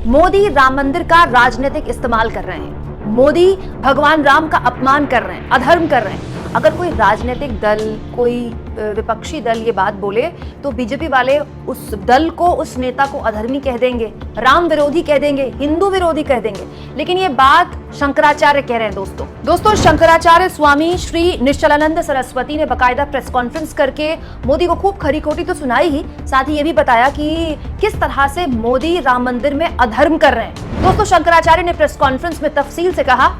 मोदी राम मंदिर का राजनीतिक इस्तेमाल कर रहे हैं, मोदी भगवान राम का अपमान कर रहे हैं, अधर्म कर रहे हैं। अगर कोई राजनीतिक दल, कोई विपक्षी दल ये बात बोले तो बीजेपी वाले उस दल को, उस नेता को अधर्मी कह देंगे, राम विरोधी कह देंगे, हिंदू विरोधी कह देंगे। लेकिन ये बात शंकराचार्य कह रहे हैं दोस्तों शंकराचार्य स्वामी श्री निश्चलानंद सरस्वती ने बकायदा प्रेस कॉन्फ्रेंस करके मोदी को खूब खरी खोटी तो सुनाई ही, साथ ही ये भी बताया कि किस तरह से मोदी राम मंदिर में अधर्म कर रहे हैं। दोस्तों शंकराचार्य ने प्रेस कॉन्फ्रेंस में तफसील से कहा,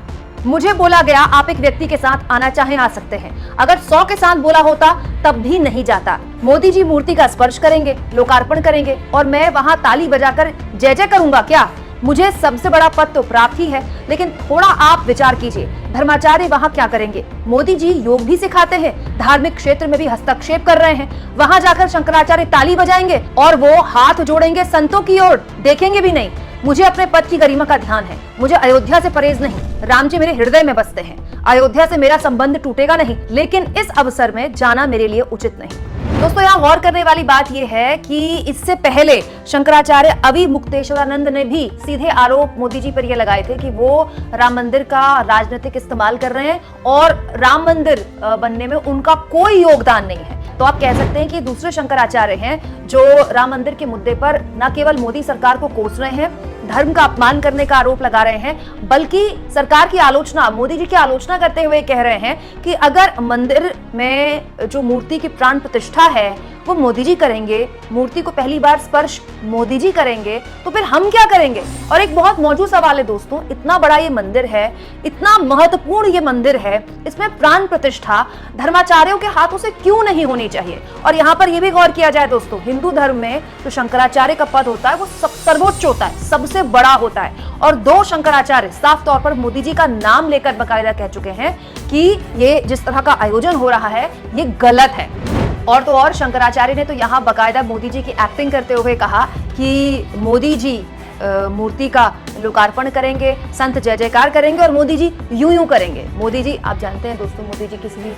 मुझे बोला गया आप एक व्यक्ति के साथ आना चाहें आ सकते हैं, अगर 100 के साथ बोला होता तब भी नहीं जाता। मोदी जी मूर्ति का स्पर्श करेंगे, लोकार्पण करेंगे और मैं वहां ताली बजाकर जय जय करूंगा क्या? मुझे सबसे बड़ा पद तो प्राप्त ही है, लेकिन थोड़ा आप विचार कीजिए, धर्माचार्य वहां क्या करेंगे? मोदी जी योग भी सिखाते हैं, धार्मिक क्षेत्र में भी हस्तक्षेप कर रहे हैं, वहां जाकर शंकराचार्य ताली बजाएंगे और वो हाथ जोड़ेंगे संतों की ओर, देखेंगे भी नहीं। मुझे अपने पद की गरिमा का ध्यान है, मुझे अयोध्या से परहेज नहीं, राम जी मेरे हृदय में बसते हैं, अयोध्या से मेरा संबंध टूटेगा नहीं, लेकिन इस अवसर में जाना मेरे लिए उचित नहीं। दोस्तों यहाँ गौर करने वाली बात यह है कि इससे पहले शंकराचार्य अभी मुक्तेश्वरानंद ने भी सीधे आरोप मोदी जी पर यह लगाए थे कि वो राम मंदिर का राजनीतिक इस्तेमाल कर रहे हैं और राम मंदिर बनने में उनका कोई योगदान नहीं है। तो आप कह सकते हैं कि दूसरे शंकराचार्य हैं जो राम मंदिर के मुद्दे पर न केवल मोदी सरकार को कोस रहे हैं, धर्म का अपमान करने का आरोप लगा रहे हैं, बल्कि सरकार की आलोचना, मोदी जी की आलोचना करते हुए कह रहे हैं कि अगर मंदिर में जो मूर्ति की प्राण प्रतिष्ठा है वो मोदी जी करेंगे, मूर्ति को पहली बार स्पर्श मोदी जी करेंगे, तो फिर हम क्या करेंगे? और एक बहुत मौजूद सवाल है दोस्तों, इतना बड़ा ये मंदिर है, इतना महत्वपूर्ण ये मंदिर है, इसमें प्राण प्रतिष्ठा धर्माचार्यों के हाथों से क्यों नहीं होनी चाहिए? और यहाँ पर यह भी गौर किया जाए दोस्तों, हिंदू धर्म में जो शंकराचार्य का पद होता है वो सर्वोच्च होता है, सबसे बड़ा होता है। और 2 शंकराचार्य साफ तौर पर मोदी जी का नाम लेकर बकायदा कह चुके हैं कि ये जिस तरह का आयोजन हो रहा है ये गलत है। और तो और शंकराचार्य ने तो यहाँ बकायदा मोदी जी की एक्टिंग करते हुए कहा कि मोदी जी मूर्ति का लोकार्पण करेंगे, संत जय जयकार करेंगे और मोदी जी यूं करेंगे। मोदी जी, आप जानते हैं दोस्तों, मोदी जी किसी भी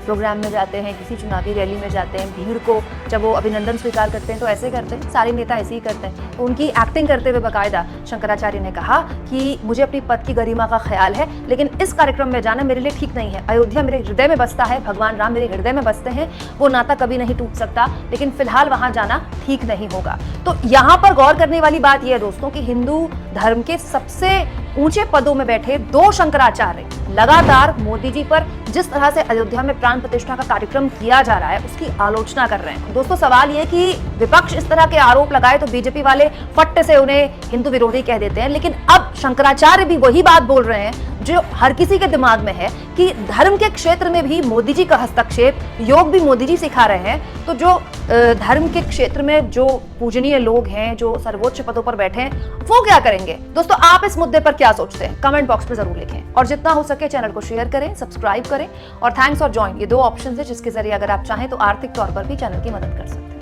प्रोग्राम में जाते हैं, किसी चुनावी रैली में जाते हैं, भीड़ को जब वो अभिनंदन स्वीकार करते हैं तो ऐसे करते हैं, सारे नेता ऐसे ही करते हैं। तो उनकी एक्टिंग करते हुए बकायदा शंकराचार्य ने कहा कि मुझे अपनी पद की गरिमा का ख्याल है, लेकिन इस कार्यक्रम में जाना मेरे लिए ठीक नहीं है। अयोध्या मेरे हृदय में बसता है, भगवान राम मेरे हृदय में बसते हैं, वो नाता कभी नहीं टूट सकता, लेकिन फिलहाल वहां जाना ठीक नहीं होगा। तो यहाँ पर गौर करने वाली बात यह है दोस्तों कि हिंदू धर्म के सबसे ऊंचे पदों में बैठे 2 शंकराचार्य लगातार मोदी जी पर जिस तरह से अयोध्या में प्राण प्रतिष्ठा का कार्यक्रम किया जा रहा है उसकी आलोचना कर रहे हैं। दोस्तों सवाल यह कि विपक्ष इस तरह के आरोप लगाए तो बीजेपी वाले फट से उन्हें हिंदू विरोधी कह देते हैं, लेकिन अब शंकराचार्य भी वही बात बोल रहे हैं जो हर किसी के दिमाग में है कि धर्म के क्षेत्र में भी मोदी जी का हस्तक्षेप, योग भी मोदी जी सिखा रहे हैं। तो जो धर्म के क्षेत्र में जो पूजनीय लोग हैं, जो सर्वोच्च पदों पर बैठे हैं, वो क्या करेंगे? दोस्तों आप इस मुद्दे पर क्या सोचते हैं? कमेंट बॉक्स में जरूर लिखें और जितना हो सके चैनल को शेयर करें, सब्सक्राइब करें और थैंक्स और ज्वाइन, ये 2 ऑप्शन है जिसके जरिए अगर आप चाहें तो आर्थिक तौर पर भी चैनल की मदद कर सकते हैं।